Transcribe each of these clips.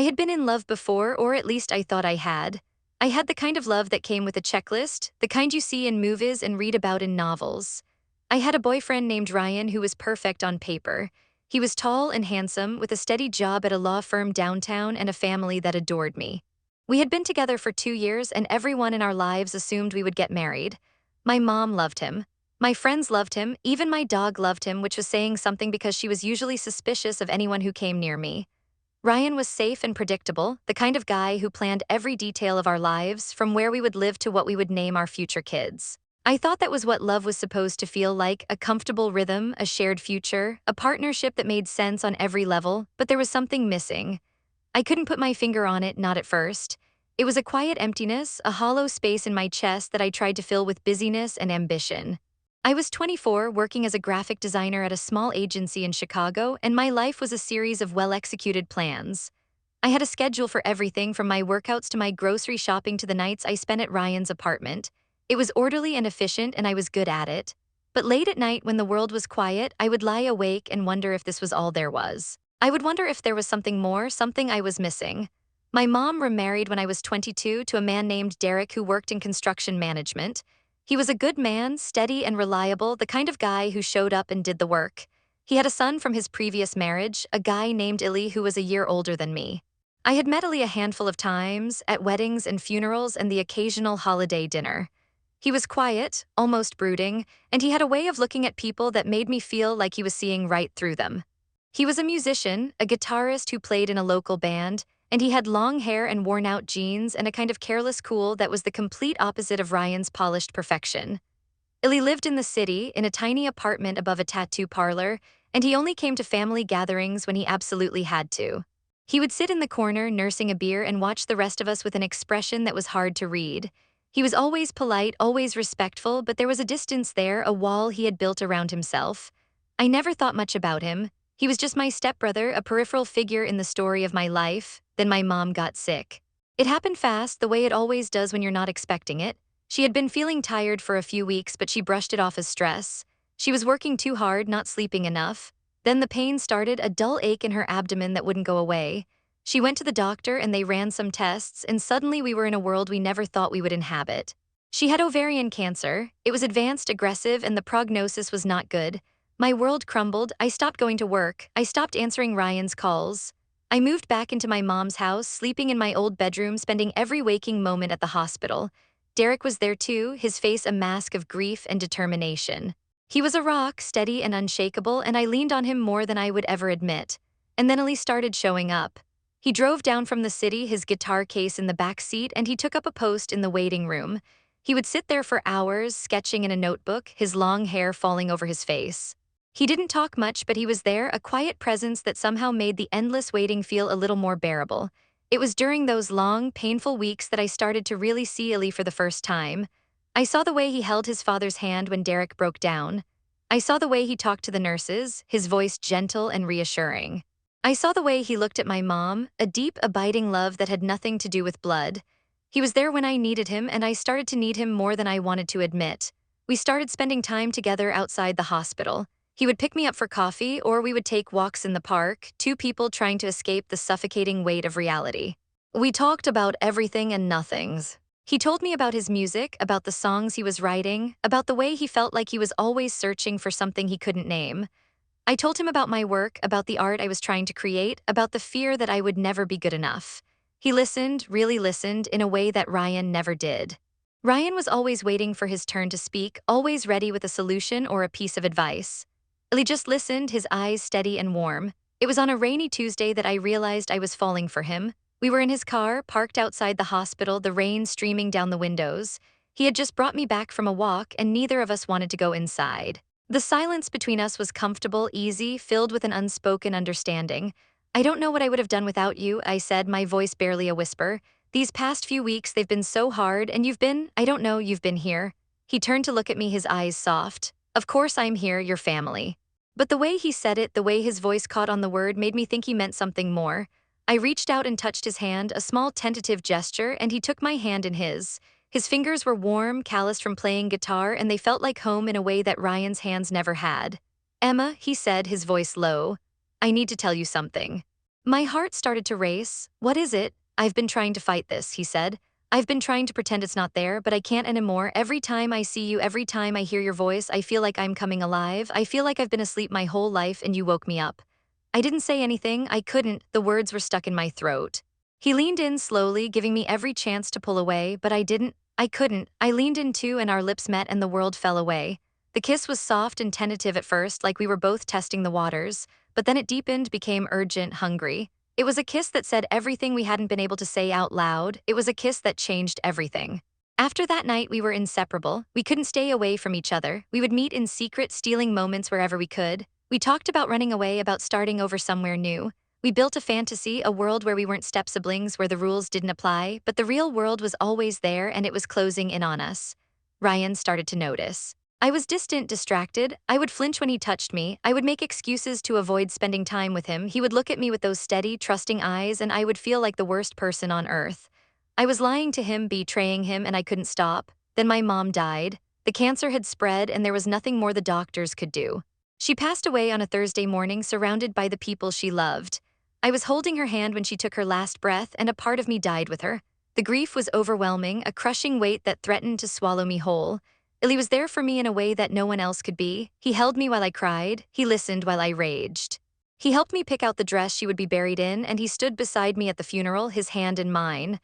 I had been in love before, or at least I thought I had. I had the kind of love that came with a checklist, the kind you see in movies and read about in novels. I had a boyfriend named Ryan who was perfect on paper. He was tall and handsome, with a steady job at a law firm downtown and a family that adored me. We had been together for 2 years, and everyone in our lives assumed we would get married. My mom loved him. My friends loved him, even my dog loved him, which was saying something because she was usually suspicious of anyone who came near me. Ryan was safe and predictable, the kind of guy who planned every detail of our lives, from where we would live to what we would name our future kids. I thought that was what love was supposed to feel like: a comfortable rhythm, a shared future, a partnership that made sense on every level, but there was something missing. I couldn't put my finger on it, not at first. It was a quiet emptiness, a hollow space in my chest that I tried to fill with busyness and ambition. I was 24, working as a graphic designer at a small agency in Chicago, and my life was a series of well-executed plans. I had a schedule for everything from my workouts to my grocery shopping to the nights I spent at Ryan's apartment. It was orderly and efficient, and I was good at it. But late at night, when the world was quiet, I would lie awake and wonder if this was all there was. I would wonder if there was something more, something I was missing. My mom remarried when I was 22 to a man named Derek who worked in construction management. He was a good man, steady and reliable, the kind of guy who showed up and did the work. He had a son from his previous marriage, a guy named Illy who was a year older than me. I had met Illy a handful of times, at weddings and funerals and the occasional holiday dinner. He was quiet, almost brooding, and he had a way of looking at people that made me feel like he was seeing right through them. He was a musician, a guitarist who played in a local band, and he had long hair and worn-out jeans and a kind of careless cool that was the complete opposite of Ryan's polished perfection. Illy lived in the city, in a tiny apartment above a tattoo parlor, and he only came to family gatherings when he absolutely had to. He would sit in the corner nursing a beer and watch the rest of us with an expression that was hard to read. He was always polite, always respectful, but there was a distance there, a wall he had built around himself. I never thought much about him. He was just my stepbrother, a peripheral figure in the story of my life. Then my mom got sick. It happened fast, the way it always does when you're not expecting it. She had been feeling tired for a few weeks, but she brushed it off as stress. She was working too hard, not sleeping enough. Then the pain started, a dull ache in her abdomen that wouldn't go away. She went to the doctor and they ran some tests, and suddenly we were in a world we never thought we would inhabit. She had ovarian cancer. It was advanced, aggressive, and the prognosis was not good. My world crumbled. I stopped going to work. I stopped answering Ryan's calls. I moved back into my mom's house, sleeping in my old bedroom, spending every waking moment at the hospital. Derek was there too, his face a mask of grief and determination. He was a rock, steady and unshakable, and I leaned on him more than I would ever admit. And then Ellie started showing up. He drove down from the city, his guitar case in the back seat, and he took up a post in the waiting room. He would sit there for hours, sketching in a notebook, his long hair falling over his face. He didn't talk much, but he was there, a quiet presence that somehow made the endless waiting feel a little more bearable. It was during those long, painful weeks that I started to really see Illy for the first time. I saw the way he held his father's hand when Derek broke down. I saw the way he talked to the nurses, his voice gentle and reassuring. I saw the way he looked at my mom, a deep, abiding love that had nothing to do with blood. He was there when I needed him, and I started to need him more than I wanted to admit. We started spending time together outside the hospital. He would pick me up for coffee, or we would take walks in the park, two people trying to escape the suffocating weight of reality. We talked about everything and nothings. He told me about his music, about the songs he was writing, about the way he felt like he was always searching for something he couldn't name. I told him about my work, about the art I was trying to create, about the fear that I would never be good enough. He listened, really listened, in a way that Ryan never did. Ryan was always waiting for his turn to speak, always ready with a solution or a piece of advice. Illy just listened, his eyes steady and warm. It was on a rainy Tuesday that I realized I was falling for him. We were in his car, parked outside the hospital, the rain streaming down the windows. He had just brought me back from a walk, and neither of us wanted to go inside. The silence between us was comfortable, easy, filled with an unspoken understanding. "I don't know what I would have done without you," I said, my voice barely a whisper. "These past few weeks, they've been so hard, and I don't know, you've been here." He turned to look at me, his eyes soft. "Of course I'm here, your family." But the way he said it, the way his voice caught on the word, made me think he meant something more. I reached out and touched his hand, a small tentative gesture, and he took my hand in his. His fingers were warm, calloused from playing guitar, and they felt like home in a way that Ryan's hands never had. "Emma," he said, his voice low, "I need to tell you something." My heart started to race. What is it? I've been trying to fight this, he said. I've been trying to pretend it's not there, but I can't anymore. Every time I see you, every time I hear your voice, I feel like I'm coming alive. I feel like I've been asleep my whole life and you woke me up. I didn't say anything. I couldn't. The words were stuck in my throat. He leaned in slowly, giving me every chance to pull away, but I didn't. I couldn't. I leaned in too, and our lips met and the world fell away. The kiss was soft and tentative at first, like we were both testing the waters, but then it deepened, became urgent, hungry. It was a kiss that said everything we hadn't been able to say out loud. It was a kiss that changed everything. After that night, we were inseparable. We couldn't stay away from each other. We would meet in secret, stealing moments wherever we could. We talked about running away, about starting over somewhere new. We built a fantasy, a world where we weren't step-siblings, where the rules didn't apply, but the real world was always there and it was closing in on us. Ryan started to notice. I was distant, distracted. I would flinch when he touched me. I would make excuses to avoid spending time with him. He would look at me with those steady, trusting eyes, and I would feel like the worst person on earth. I was lying to him, betraying him, and I couldn't stop. Then my mom died. The cancer had spread, and there was nothing more the doctors could do. She passed away on a Thursday morning, surrounded by the people she loved. I was holding her hand when she took her last breath, and a part of me died with her. The grief was overwhelming, a crushing weight that threatened to swallow me whole. Illy was there for me in a way that no one else could be. He held me while I cried. He listened while I raged. He helped me pick out the dress she would be buried in, and he stood beside me at the funeral, his hand in mine.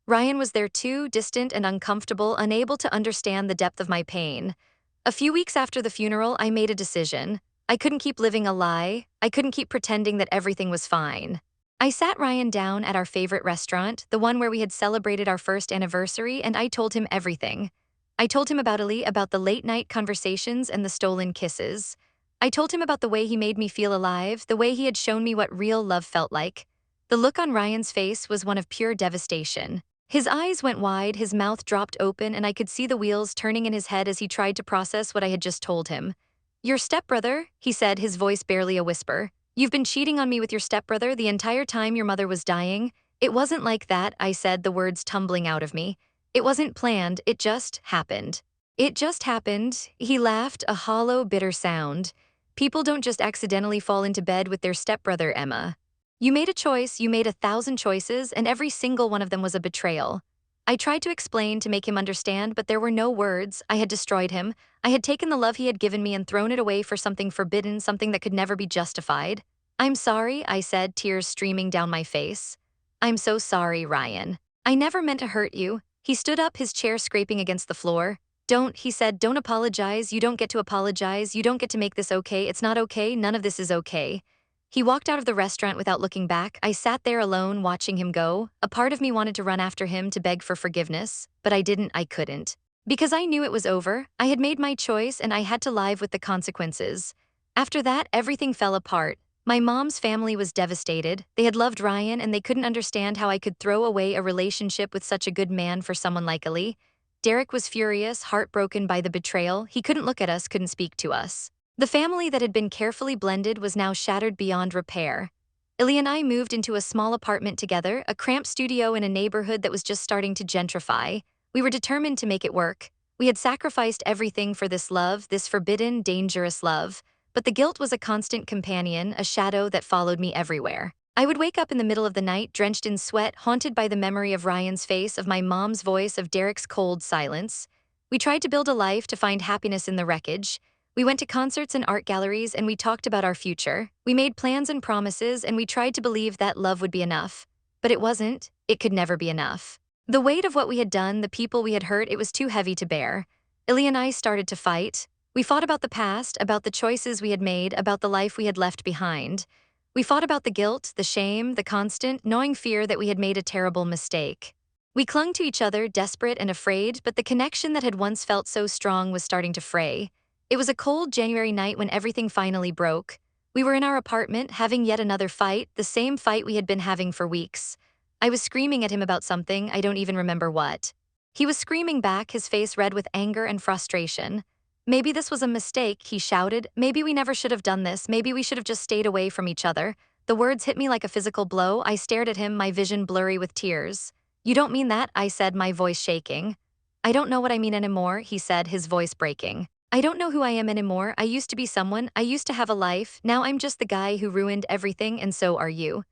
Ryan was there too, distant and uncomfortable, unable to understand the depth of my pain. A few weeks after the funeral, I made a decision. I couldn't keep living a lie. I couldn't keep pretending that everything was fine. I sat Ryan down at our favorite restaurant, the one where we had celebrated our first anniversary, and I told him everything. I told him about Ali, about the late-night conversations and the stolen kisses. I told him about the way he made me feel alive, the way he had shown me what real love felt like. The look on Ryan's face was one of pure devastation. His eyes went wide, his mouth dropped open, and I could see the wheels turning in his head as he tried to process what I had just told him. "Your stepbrother," he said, his voice barely a whisper. "You've been cheating on me with your stepbrother the entire time your mother was dying." "It wasn't like that," I said, the words tumbling out of me. "It wasn't planned, it just happened." "It just happened," he laughed, a hollow, bitter sound. "People don't just accidentally fall into bed with their stepbrother, Emma. You made a choice, you made 1,000 choices, and every single one of them was a betrayal." I tried to explain, to make him understand, but there were no words. I had destroyed him. I had taken the love he had given me and thrown it away for something forbidden, something that could never be justified. "I'm sorry," I said, tears streaming down my face. "I'm so sorry, Ryan. I never meant to hurt you." He stood up, his chair scraping against the floor. "Don't," he said, "don't apologize. You don't get to apologize. You don't get to make this okay. It's not okay. None of this is okay." He walked out of the restaurant without looking back. I sat there alone, watching him go. A part of me wanted to run after him to beg for forgiveness, but I didn't, I couldn't. Because I knew it was over. I had made my choice and I had to live with the consequences. After that, everything fell apart. My mom's family was devastated. They had loved Ryan and they couldn't understand how I could throw away a relationship with such a good man for someone like Ali. Derek was furious, heartbroken by the betrayal. He couldn't look at us, couldn't speak to us. The family that had been carefully blended was now shattered beyond repair. Illy and I moved into a small apartment together, a cramped studio in a neighborhood that was just starting to gentrify. We were determined to make it work. We had sacrificed everything for this love, this forbidden, dangerous love. But the guilt was a constant companion, a shadow that followed me everywhere. I would wake up in the middle of the night, drenched in sweat, haunted by the memory of Ryan's face, of my mom's voice, of Derek's cold silence. We tried to build a life, to find happiness in the wreckage. We went to concerts and art galleries, and we talked about our future. We made plans and promises, and we tried to believe that love would be enough. But it wasn't. It could never be enough. The weight of what we had done, the people we had hurt, it was too heavy to bear. Illy and I started to fight. We fought about the past, about the choices we had made, about the life we had left behind. We fought about the guilt, the shame, the constant, gnawing fear that we had made a terrible mistake. We clung to each other, desperate and afraid, but the connection that had once felt so strong was starting to fray. It was a cold January night when everything finally broke. We were in our apartment, having yet another fight, the same fight we had been having for weeks. I was screaming at him about something, I don't even remember what. He was screaming back, his face red with anger and frustration. "Maybe this was a mistake," he shouted. "Maybe we never should have done this. Maybe we should have just stayed away from each other." The words hit me like a physical blow. I stared at him, my vision blurry with tears. "You don't mean that," I said, my voice shaking. "I don't know what I mean anymore," he said, his voice breaking. "I don't know who I am anymore. I used to be someone. I used to have a life. Now I'm just the guy who ruined everything, and so are you."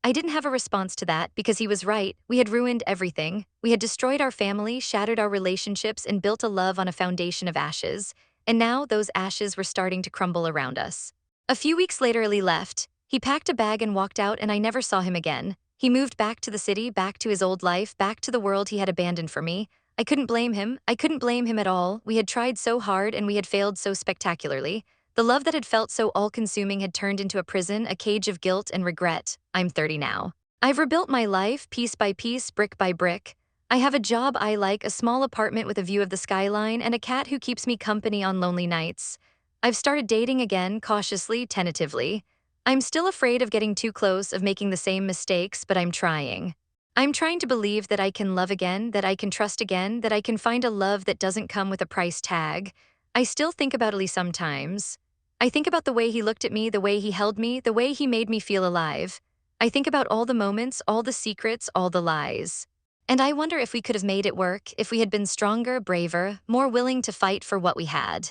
I didn't have a response to that because he was right. We had ruined everything. We had destroyed our family, shattered our relationships, and built a love on a foundation of ashes. And now those ashes were starting to crumble around us. A few weeks later, Lee left. He packed a bag and walked out, and I never saw him again. He moved back to the city, back to his old life, back to the world he had abandoned for me. I couldn't blame him. I couldn't blame him at all. We had tried so hard and we had failed so spectacularly. The love that had felt so all-consuming had turned into a prison, a cage of guilt and regret. I'm 30 now. I've rebuilt my life, piece by piece, brick by brick. I have a job I like, a small apartment with a view of the skyline, and a cat who keeps me company on lonely nights. I've started dating again, cautiously, tentatively. I'm still afraid of getting too close, of making the same mistakes, but I'm trying. I'm trying to believe that I can love again, that I can trust again, that I can find a love that doesn't come with a price tag. I still think about Ali sometimes. I think about the way he looked at me, the way he held me, the way he made me feel alive. I think about all the moments, all the secrets, all the lies. And I wonder if we could have made it work, if we had been stronger, braver, more willing to fight for what we had.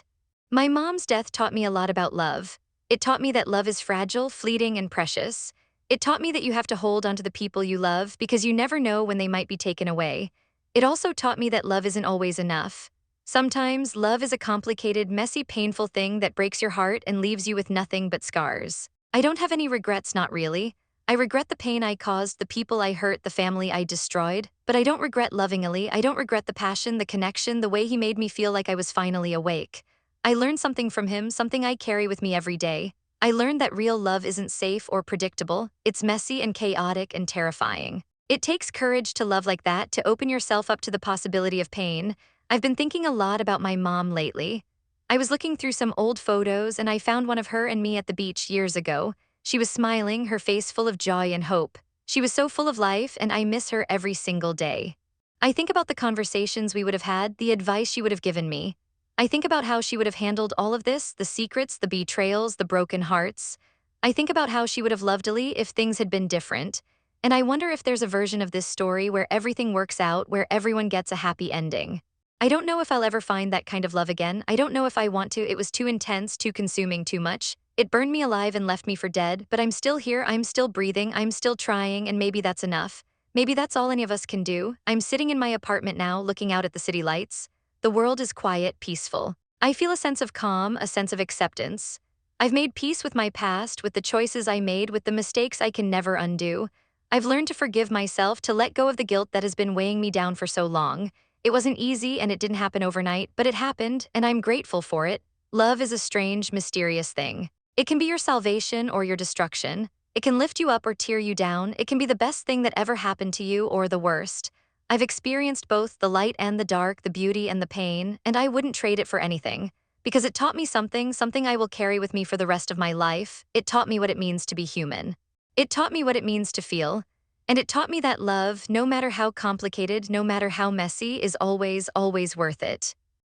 My mom's death taught me a lot about love. It taught me that love is fragile, fleeting, and precious. It taught me that you have to hold onto the people you love because you never know when they might be taken away. It also taught me that love isn't always enough. Sometimes, love is a complicated, messy, painful thing that breaks your heart and leaves you with nothing but scars. I don't have any regrets, not really. I regret the pain I caused, the people I hurt, the family I destroyed, but I don't regret loving Ali. I don't regret the passion, the connection, the way he made me feel like I was finally awake. I learned something from him, something I carry with me every day. I learned that real love isn't safe or predictable. It's messy and chaotic and terrifying. It takes courage to love like that, to open yourself up to the possibility of pain. I've been thinking a lot about my mom lately. I was looking through some old photos and I found one of her and me at the beach years ago. She was smiling, her face full of joy and hope. She was so full of life, and I miss her every single day. I think about the conversations we would have had, the advice she would have given me. I think about how she would have handled all of this, the secrets, the betrayals, the broken hearts. I think about how she would have loved Ali if things had been different. And I wonder if there's a version of this story where everything works out, where everyone gets a happy ending. I don't know if I'll ever find that kind of love again. I don't know if I want to. It was too intense, too consuming, too much. It burned me alive and left me for dead, but I'm still here, I'm still breathing, I'm still trying, and maybe that's enough. Maybe that's all any of us can do. I'm sitting in my apartment now, looking out at the city lights. The world is quiet, peaceful. I feel a sense of calm, a sense of acceptance. I've made peace with my past, with the choices I made, with the mistakes I can never undo. I've learned to forgive myself, to let go of the guilt that has been weighing me down for so long. It wasn't easy and it didn't happen overnight, but it happened, and I'm grateful for it. Love is a strange, mysterious thing. It can be your salvation or your destruction. It can lift you up or tear you down. It can be the best thing that ever happened to you or the worst. I've experienced both the light and the dark, the beauty and the pain, and I wouldn't trade it for anything. Because it taught me something I will carry with me for the rest of my life. It taught me what it means to be human. It taught me what it means to feel. And it taught me that love, no matter how complicated, no matter how messy, is always, always worth it.